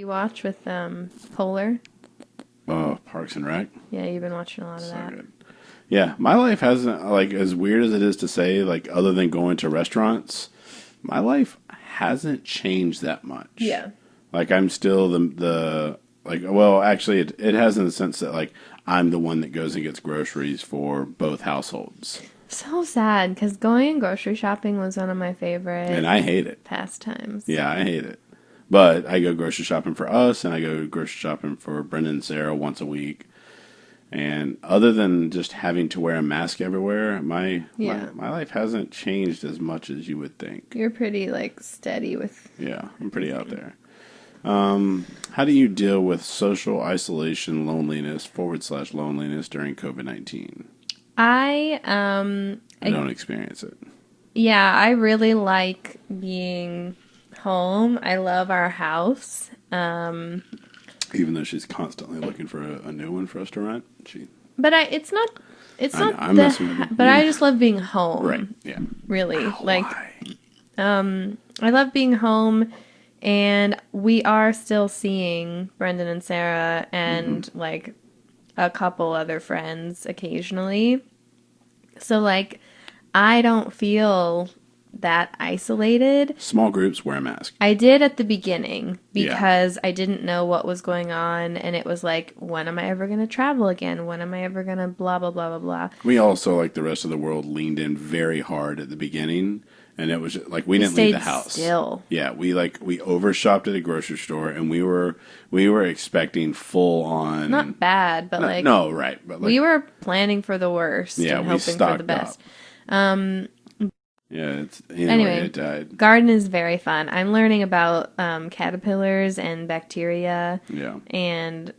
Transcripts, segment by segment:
watch with Polar? Oh, Parks and Rec. Yeah, you've been watching a lot of So that. good. Yeah, my life hasn't, like, as weird as it is to say, like, other than going to restaurants, my life hasn't changed that much. Yeah. Like, I'm still well, actually, it has in the sense that, like, I'm the one that goes and gets groceries for both households. So sad, because going grocery shopping was one of my favorite And I hate it. pastimes. Yeah, I hate it. But I go grocery shopping for us, and I go grocery shopping for Brendon and Sarah once a week. And other than just having to wear a mask everywhere, my life hasn't changed as much as you would think. You're pretty, like, steady with... Yeah, I'm pretty out there. How do you deal with social isolation, loneliness/loneliness during COVID-19? I don't experience it. Yeah, I really like being home. I love our house. Even though she's constantly looking for a new one for us to rent, But it's not but I just love being home. Right. Yeah. Really. Why? I love being home, and we are still seeing Brendon and Sarah and like a couple other friends occasionally. So like I don't feel that isolated. Small groups, wear a mask. I did at the beginning because I didn't know what was going on, and it was like, when am I ever going to travel again? When am I ever going to blah, blah, blah, blah, blah. We also, like the rest of the world, leaned in very hard at the beginning, and it was like we didn't leave the house. Still. Yeah, we overshopped at a grocery store, and we were expecting full on. Not bad, but like no, right, but like, we were planning for the worst and hoping for the best. Yeah, anyway, it died. Garden is very fun. I'm learning about caterpillars and bacteria. Yeah. And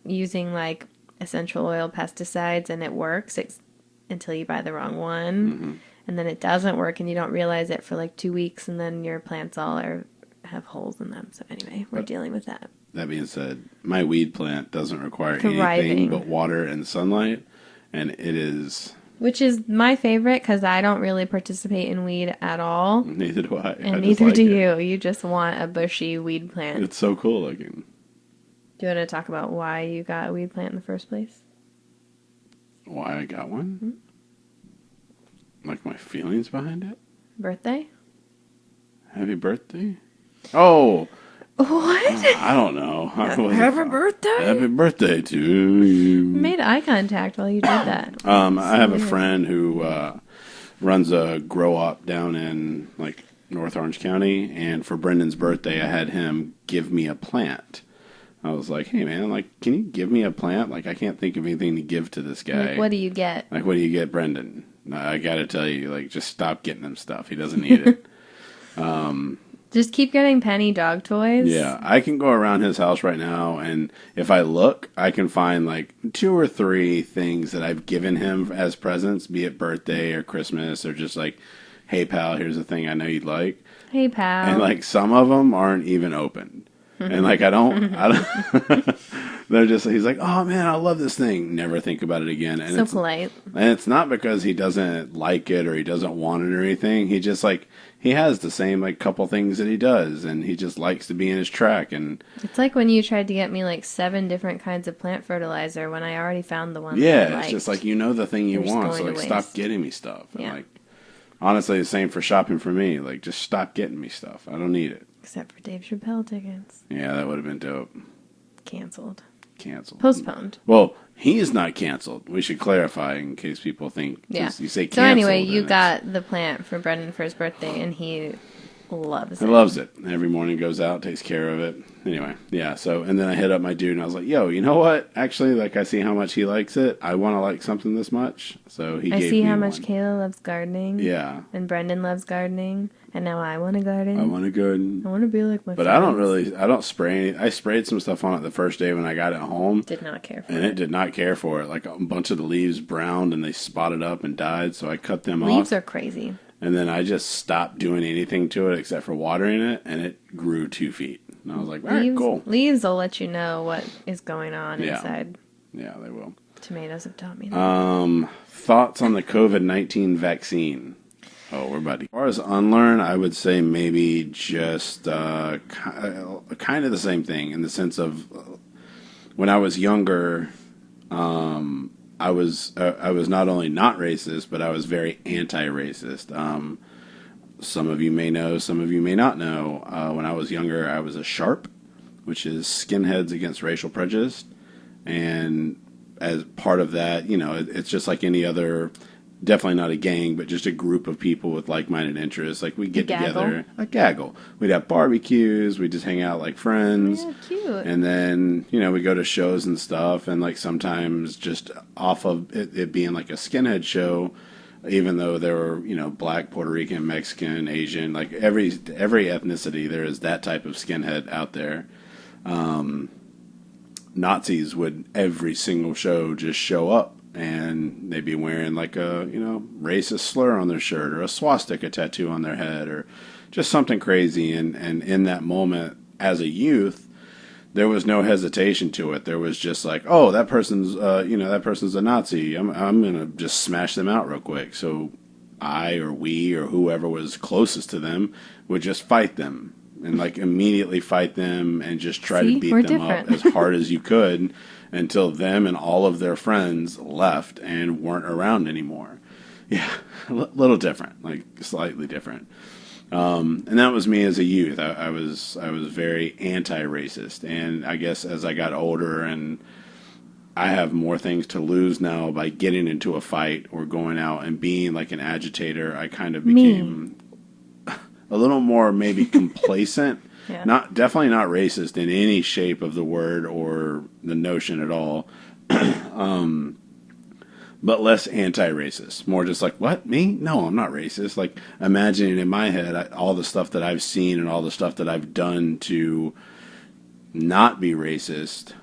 using like essential oil pesticides, and it works until you buy the wrong one. Mm-hmm. And then it doesn't work, and you don't realize it for like 2 weeks, and then your plants all have holes in them. So anyway, we're dealing with that. That being said, my weed plant doesn't require Thriving. anything but water and sunlight, and it is... Which is my favorite, because I don't really participate in weed at all. Neither do I. And neither do you. You just want a bushy weed plant. It's so cool looking. Do you want to talk about why you got a weed plant in the first place? Why I got one? Mm-hmm. Like my feelings behind it? Birthday? Happy birthday? Oh! What? I don't know. Happy birthday? Happy birthday to you. You made eye contact while you did that. I have a friend who runs a grow up down in like North Orange County, and for Brendon's birthday, I had him give me a plant. I was like, "Hey man, like, can you give me a plant? Like, I can't think of anything to give to this guy. Like, what do you get? Like, what do you get, Brendon? I got to tell you, like, just stop getting him stuff. He doesn't need it." Just keep getting Penny dog toys. Yeah, I can go around his house right now, and if I look, I can find like 2 or 3 things that I've given him as presents, be it birthday or Christmas, or just like, "Hey pal, here's a thing I know you'd like." Hey pal. And like some of them aren't even opened, and like I don't. They're just, he's like, "Oh man, I love this thing." Never think about it again. And so polite. And it's not because he doesn't like it or he doesn't want it or anything. He just like, he has the same like couple things that he does, and he just likes to be in his track. And it's like when you tried to get me like 7 different kinds of plant fertilizer when I already found the one. Yeah, that I it's just like, you know the thing you want, so like stop getting me stuff. And like, honestly, the same for shopping for me. Like, just stop getting me stuff. I don't need it. Except for Dave Chappelle tickets. Yeah, that would have been dope. Canceled. Postponed. Well, he is not canceled. We should clarify in case people think you say canceled. So anyway, you got the plant for Brendon for his birthday, and he loves it. He loves it. Every morning goes out, takes care of it. Anyway, yeah. So, and then I hit up my dude, and I was like, "Yo, you know what? Actually, like, I see how much he likes it. I want to like something this much." So he. I see how much Kayla loves gardening. Yeah. And Brendon loves gardening, and now I want to garden. I want to garden. I want to be like my. But friends. I don't spray any. I sprayed some stuff on it the first day when I got it home. Did not care for it. And it did not care for it. Like a bunch of the leaves browned and they spotted up and died, so I cut them off. Leaves are crazy. And then I just stopped doing anything to it except for watering it, and it grew 2 feet. And I was like, all right, cool. Leaves will let you know what is going on inside. Yeah, they will. Tomatoes have taught me that. Thoughts on the COVID-19 vaccine? Oh, we're about to. As far as unlearn, I would say maybe just kind of the same thing in the sense of when I was younger, I was not only not racist, but I was very anti-racist. Some of you may know, some of you may not know. When I was younger, I was a sharp, which is skinheads against racial prejudice, and as part of that, it's just like any other. Definitely not a gang, but just a group of people with like-minded interests. Like, we'd get together, a gaggle. We'd have barbecues. We'd just hang out like friends. Yeah, cute. And then, we go to shows and stuff. And, like, sometimes just off of it being like a skinhead show, even though there were, black, Puerto Rican, Mexican, Asian, like every ethnicity, there is that type of skinhead out there. Nazis would, every single show, just show up. And they'd be wearing like a, racist slur on their shirt or a swastika tattoo on their head or just something crazy. And in that moment, as a youth, there was no hesitation to it. There was just like, oh, that person's a Nazi. I'm going to just smash them out real quick. So I or we or whoever was closest to them would just fight them and like immediately fight them and just try to beat them up as hard as you could. Until them and all of their friends left and weren't around anymore. Yeah, a little different, like slightly different. And that was me as a youth. I was very anti-racist, and I guess as I got older and I have more things to lose now by getting into a fight or going out and being like an agitator, I kind of became a little more maybe complacent. Yeah. Definitely not racist in any shape of the word or the notion at all, but less anti-racist. More just like, what, me? No, I'm not racist. Like imagining in my head all the stuff that I've seen and all the stuff that I've done to not be racist.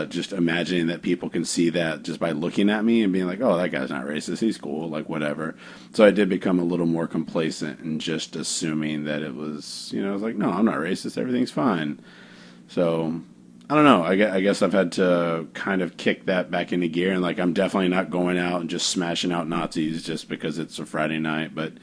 Just imagining that people can see that just by looking at me and being like, oh, that guy's not racist. He's cool, like whatever. So I did become a little more complacent and just assuming that it was, I was like, no, I'm not racist. Everything's fine. So I don't know. I guess I've had to kind of kick that back into gear. And like, I'm definitely not going out and just smashing out Nazis just because it's a Friday night. But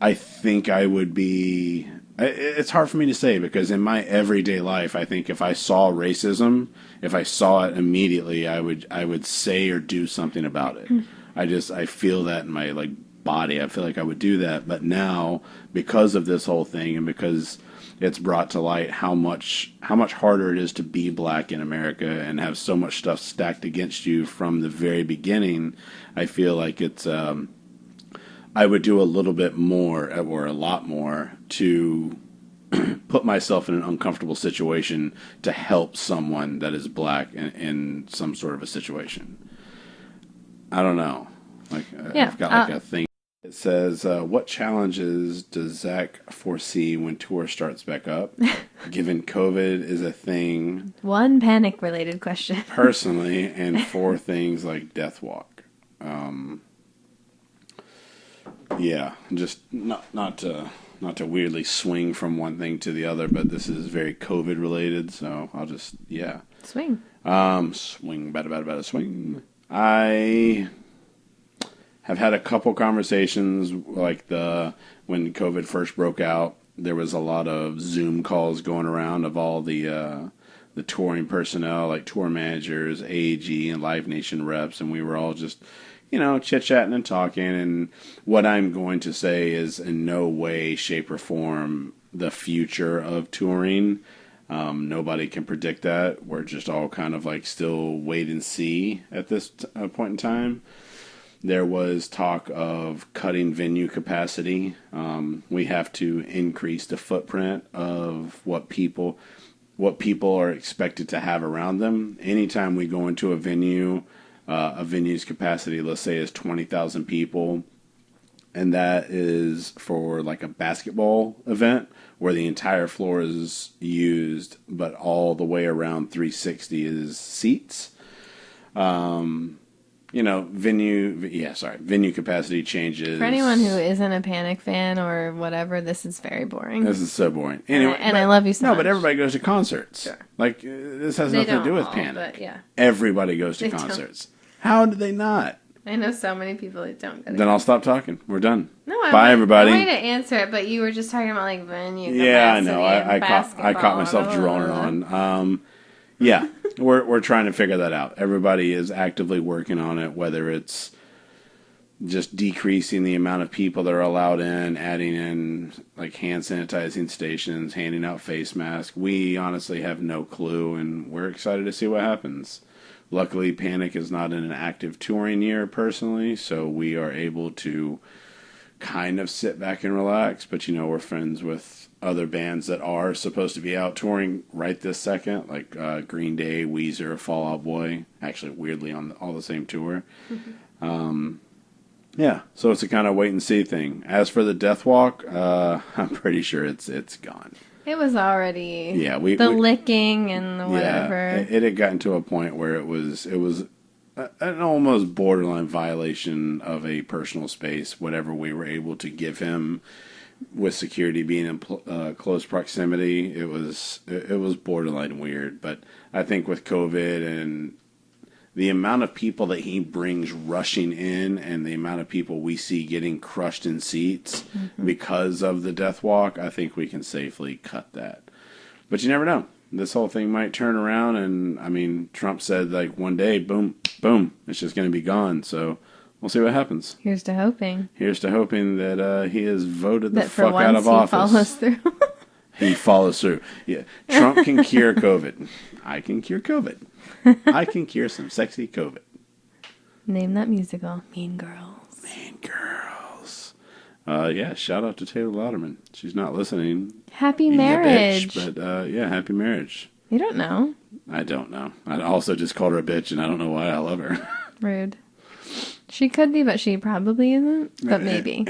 I think I would be... It's hard for me to say because in my everyday life, I think if I saw racism, if I saw it immediately, I would say or do something about it. I feel that in my like body. I feel like I would do that. But now, because of this whole thing and because it's brought to light how much harder it is to be black in America and have so much stuff stacked against you from the very beginning, I feel like it's I would do a little bit more or a lot more to put myself in an uncomfortable situation to help someone that is black in some sort of a situation. I don't know. Like I've got like a thing. It says, what challenges does Zack foresee when tour starts back up, given COVID is a thing? One panic-related question. Personally, and 4 things like Death Walk. Yeah, just not to weirdly swing from one thing to the other, but this is very COVID related, so I'll just swing. Swing, bada swing. I have had a couple conversations like when COVID first broke out. There was a lot of Zoom calls going around of all the touring personnel, like tour managers, AEG, and Live Nation reps, and we were all just chit-chatting and talking, and what I'm going to say is in no way, shape, or form the future of touring. Nobody can predict that. We're just all kind of like still wait and see at this point in time. There was talk of cutting venue capacity. We have to increase the footprint of what people are expected to have around them. Anytime we go into a venue's capacity, let's say, is 20,000 people, and that is for like a basketball event where the entire floor is used, but all the way around 360 is seats. Venue capacity changes. For anyone who isn't a Panic fan or whatever, this is very boring. This is so boring. Anyway, and I love you so much. No, but everybody goes to concerts. Sure. Like, this has nothing to do with Panic. But yeah. Everybody goes to concerts. How do they not? I know so many people that don't go to Then I'll stop talking. We're done. No, Bye, everybody. I wanted to answer it, but you were just talking about like venue. Yeah, I know. I caught myself blah, droning on. Yeah, we're trying to figure that out. Everybody is actively working on it, whether it's just decreasing the amount of people that are allowed in, adding in like hand sanitizing stations, handing out face masks. We honestly have no clue, and we're excited to see what happens. Luckily, Panic is not in an active touring year personally, so we are able to kind of sit back and relax. But, we're friends with other bands that are supposed to be out touring right this second, like Green Day, Weezer, Fall Out Boy. Actually, weirdly, on all the same tour. Yeah, so it's a kind of wait and see thing. As for the Death Walk, I'm pretty sure it's gone. It was already we licking and the whatever. Yeah, it had gotten to a point where it was an almost borderline violation of a personal space. Whatever we were able to give him, with security being in close proximity, it was borderline weird. But I think with COVID and the amount of people that he brings rushing in and the amount of people we see getting crushed in seats because of the Death Walk, I think we can safely cut that. But you never know. This whole thing might turn around, and, I mean, Trump said, like, one day, boom, boom, it's just going to be gone. So we'll see what happens. Here's to hoping. Here's to hoping that he has voted that the fuck out of office. Follows through. He follows through. Yeah, Trump can cure COVID. I can cure COVID. I can cure some sexy COVID. Name that musical. Mean Girls. Mean Girls. Yeah, shout out to Taylor Lauderman. She's not listening. Happy marriage. Bitch, but yeah, happy marriage. You don't know. I don't know. I also just called her a bitch, and I don't know why I love her. Rude. She could be, but she probably isn't. But maybe.